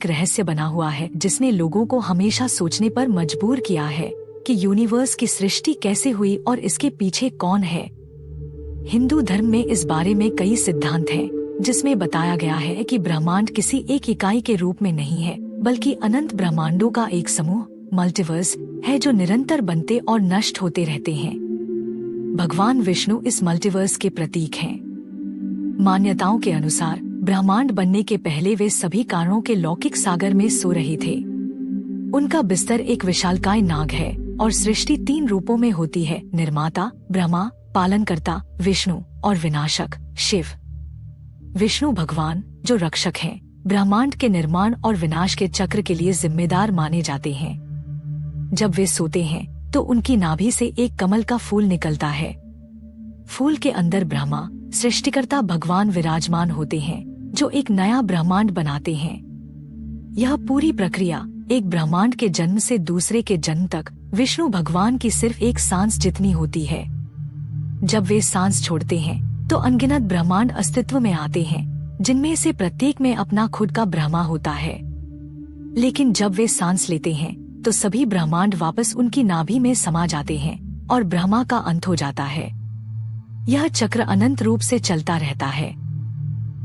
एक रहस्य बना हुआ है जिसने लोगों को हमेशा सोचने पर मजबूर किया है कि यूनिवर्स की सृष्टि कैसे हुई और इसके पीछे कौन है। हिंदू धर्म में इस बारे में कई सिद्धांत हैं, जिसमें बताया गया है कि ब्रह्मांड किसी एक इकाई के रूप में नहीं है, बल्कि अनंत ब्रह्मांडों का एक समूह मल्टीवर्स है जो निरंतर बनते और नष्ट होते रहते हैं। भगवान विष्णु इस मल्टीवर्स के प्रतीक हैं। मान्यताओं के अनुसार ब्रह्मांड बनने के पहले वे सभी कारणों के लौकिक सागर में सो रहे थे। उनका बिस्तर एक विशालकाय नाग है और सृष्टि 3 रूपों में होती है: निर्माता ब्रह्मा, पालनकर्ता विष्णु और विनाशक शिव। विष्णु भगवान जो रक्षक हैं, ब्रह्मांड के निर्माण और विनाश के चक्र के लिए जिम्मेदार माने जाते हैं। जब वे सोते हैं तो उनकी नाभि से एक कमल का फूल निकलता है। फूल के अंदर ब्रह्मा सृष्टिकर्ता भगवान विराजमान होते हैं, जो एक नया ब्रह्मांड बनाते हैं। यह पूरी प्रक्रिया एक ब्रह्मांड के जन्म से दूसरे के जन्म तक विष्णु भगवान की सिर्फ एक सांस जितनी होती है। जब वे सांस छोड़ते हैं तो अनगिनत ब्रह्मांड अस्तित्व में आते हैं, जिनमें से प्रत्येक में अपना खुद का ब्रह्मा होता है। लेकिन जब वे सांस लेते हैं तो सभी ब्रह्मांड वापस उनकी नाभि में समा जाते हैं और ब्रह्मा का अंत हो जाता है। यह चक्र अनंत रूप से चलता रहता है।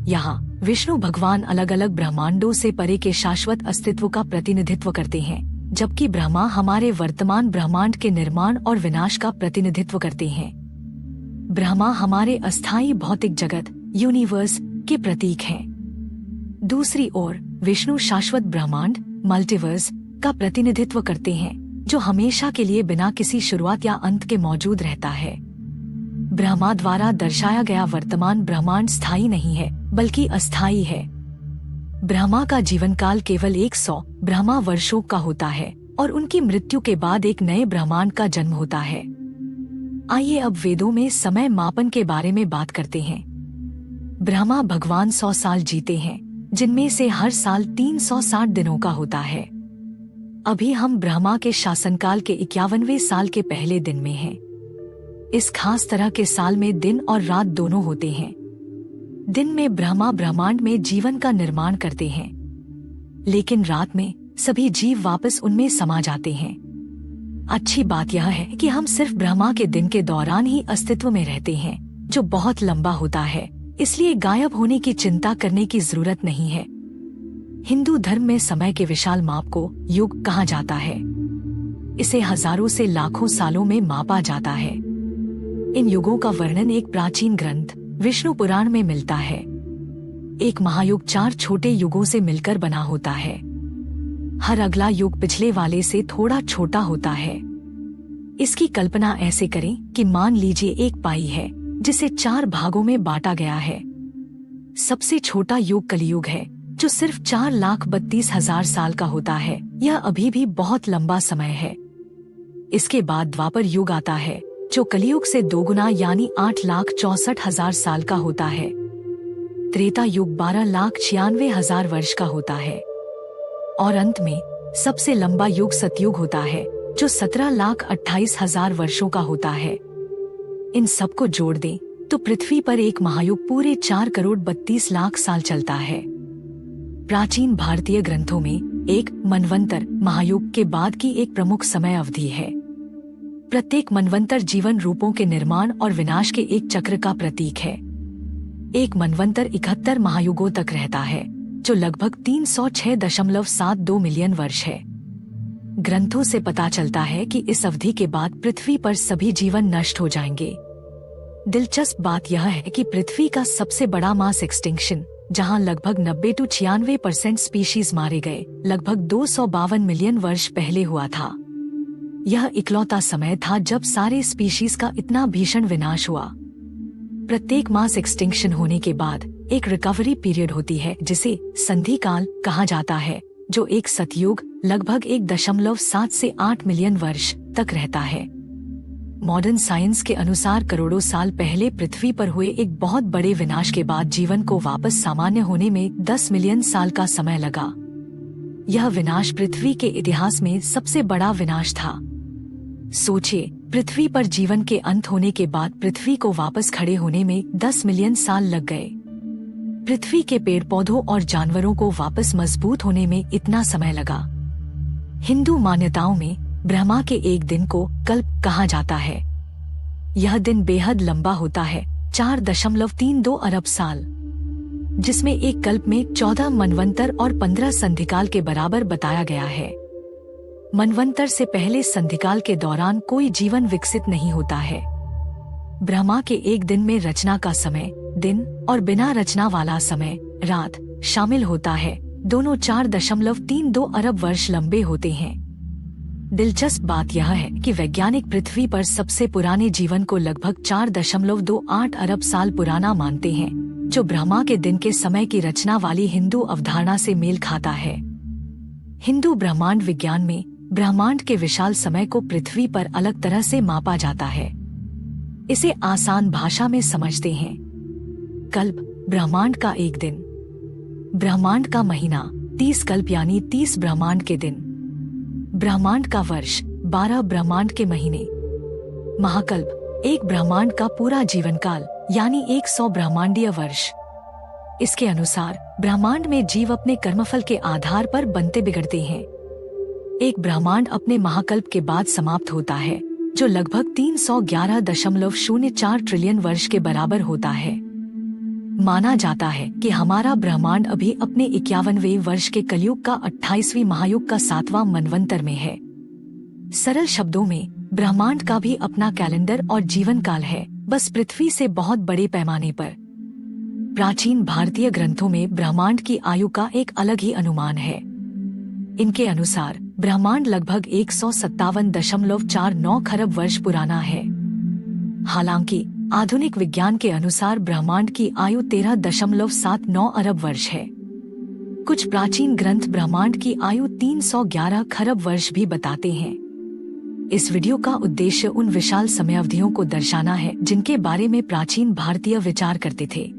यहाँ विष्णु भगवान अलग अलग ब्रह्मांडों से परे के शाश्वत अस्तित्व का प्रतिनिधित्व करते हैं, जबकि ब्रह्मा हमारे वर्तमान ब्रह्मांड के निर्माण और विनाश का प्रतिनिधित्व करते हैं। ब्रह्मा हमारे अस्थायी भौतिक जगत यूनिवर्स के प्रतीक हैं। दूसरी ओर विष्णु शाश्वत ब्रह्मांड मल्टीवर्स का प्रतिनिधित्व करते हैं, जो हमेशा के लिए बिना किसी शुरुआत या अंत के मौजूद रहता है। ब्रह्मा द्वारा दर्शाया गया वर्तमान ब्रह्मांड स्थायी नहीं है, बल्कि अस्थायी है। ब्रह्मा का जीवन काल केवल 100 ब्रह्मा वर्षों का होता है और उनकी मृत्यु के बाद एक नए ब्रह्मांड का जन्म होता है। आइए अब वेदों में समय मापन के बारे में बात करते हैं। ब्रह्मा भगवान 100 साल जीते हैं, जिनमें से हर साल 360 दिनों का होता है। अभी हम ब्रह्मा के शासनकाल के 51वें साल के पहले दिन में हैं। इस खास तरह के साल में दिन और रात दोनों होते हैं। दिन में ब्रह्मा ब्रह्मांड में जीवन का निर्माण करते हैं, लेकिन रात में सभी जीव वापस उनमें समा जाते हैं। अच्छी बात यह है कि हम सिर्फ ब्रह्मा के दिन के दौरान ही अस्तित्व में रहते हैं, जो बहुत लंबा होता है, इसलिए गायब होने की चिंता करने की जरूरत नहीं है। हिंदू धर्म में समय के विशाल माप को युग कहा जाता है। इसे हजारों से लाखों सालों में मापा जाता है। इन युगों का वर्णन एक प्राचीन ग्रंथ विष्णु पुराण में मिलता है। एक महायुग 4 छोटे युगों से मिलकर बना होता है। हर अगला युग पिछले वाले से थोड़ा छोटा होता है। इसकी कल्पना ऐसे करें कि मान लीजिए एक पाई है जिसे 4 भागों में बांटा गया है। सबसे छोटा युग कलियुग है, जो सिर्फ 4,32,000 साल का होता है। यह अभी भी बहुत लंबा समय है। इसके बाद द्वापर युग आता है, जो कलियुग से 2 गुना यानी 8,64,000 साल का होता है। त्रेता युग 12,96,000 वर्ष का होता है। और अंत में सबसे लंबा युग सतयुग होता है, जो 17,28,000 वर्षों का होता है। इन सबको जोड़ दें तो पृथ्वी पर एक महायुग पूरे 4,32,00,000 साल चलता है। प्राचीन भारतीय ग्रंथों में एक मनवंतर महायुग के बाद की एक प्रमुख समय अवधि है। प्रत्येक मनवंतर जीवन रूपों के निर्माण और विनाश के एक चक्र का प्रतीक है। एक मनवंतर 71 महायुगों तक रहता है, जो लगभग 306.72 मिलियन वर्ष है। ग्रंथों से पता चलता है कि इस अवधि के बाद पृथ्वी पर सभी जीवन नष्ट हो जाएंगे। दिलचस्प बात यह है कि पृथ्वी का सबसे बड़ा मास एक्सटिंक्शन, जहां लगभग 90 से 96% स्पीशीज मारे गए, लगभग 252 मिलियन वर्ष पहले हुआ था। यह इकलौता समय था जब सारे स्पीशीज का इतना भीषण विनाश हुआ। प्रत्येक मास एक्सटिंक्शन होने के बाद एक रिकवरी पीरियड होती है, जिसे संधि काल कहा जाता है, जो एक सतयुग लगभग 1.7 से 8 मिलियन वर्ष तक रहता है। मॉडर्न साइंस के अनुसार करोड़ों साल पहले पृथ्वी पर हुए एक बहुत बड़े विनाश के बाद जीवन को वापस सामान्य होने में 10 मिलियन साल का समय लगा। यह विनाश पृथ्वी के इतिहास में सबसे बड़ा विनाश था। सोचिए, पृथ्वी पर जीवन के अंत होने के बाद पृथ्वी को वापस खड़े होने में 10 मिलियन साल लग गए। पृथ्वी के पेड़ पौधों और जानवरों को वापस मजबूत होने में इतना समय लगा। हिंदू मान्यताओं में ब्रह्मा के एक दिन को कल्प कहा जाता है। यह दिन बेहद लंबा होता है, 4.32 अरब साल, जिसमें एक कल्प में 14 मनवंतर और 15 संधिकाल के बराबर बताया गया है। मनवंतर से पहले संधिकाल के दौरान कोई जीवन विकसित नहीं होता है। ब्रह्मा के एक दिन में रचना का समय दिन और बिना रचना वाला समय रात शामिल होता है। दोनों 4.32 अरब वर्ष लंबे होते हैं। दिलचस्प बात यह है कि वैज्ञानिक पृथ्वी पर सबसे पुराने जीवन को लगभग 4.28 अरब साल पुराना मानते हैं, जो ब्रह्मा के दिन के समय की रचना वाली हिंदू अवधारणा से मेल खाता है। हिंदू ब्रह्मांड विज्ञान में ब्रह्मांड के विशाल समय को पृथ्वी पर अलग तरह से मापा जाता है। इसे आसान भाषा में समझते हैं। कल्प ब्रह्मांड का एक दिन, ब्रह्मांड का महीना 30 कल्प यानी 30 ब्रह्मांड के दिन, ब्रह्मांड का वर्ष 12 ब्रह्मांड के महीने, महाकल्प एक ब्रह्मांड का पूरा जीवन काल यानी 100 ब्रह्मांडीय वर्ष। इसके अनुसार ब्रह्मांड में जीव अपने कर्मफल के आधार पर बनते बिगड़ते हैं। एक ब्रह्मांड अपने महाकल्प के बाद समाप्त होता है, जो लगभग 311.04 ट्रिलियन वर्ष के बराबर होता है। माना जाता है कि हमारा ब्रह्मांड अभी अपने 51वें वर्ष के कलयुग का 28वीं महायुग का 7वां मनवंतर में है। सरल शब्दों में ब्रह्मांड का भी अपना कैलेंडर और जीवन काल है, बस पृथ्वी से बहुत बड़े पैमाने पर। प्राचीन भारतीय ग्रंथों में ब्रह्मांड की आयु का एक अलग ही अनुमान है। इनके अनुसार ब्रह्मांड लगभग 157.49 खरब वर्ष पुराना है। हालांकि आधुनिक विज्ञान के अनुसार ब्रह्मांड की आयु 13.79 अरब वर्ष है। कुछ प्राचीन ग्रंथ ब्रह्मांड की आयु 311 खरब वर्ष भी बताते हैं। इस वीडियो का उद्देश्य उन विशाल समयावधियों को दर्शाना है जिनके बारे में प्राचीन भारतीय विचार करते थे।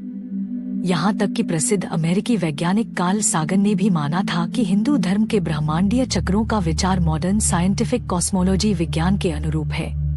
यहाँ तक कि प्रसिद्ध अमेरिकी वैज्ञानिक कार्ल सागन ने भी माना था कि हिंदू धर्म के ब्रह्मांडीय चक्रों का विचार मॉडर्न साइंटिफिक कॉस्मोलॉजी विज्ञान के अनुरूप है।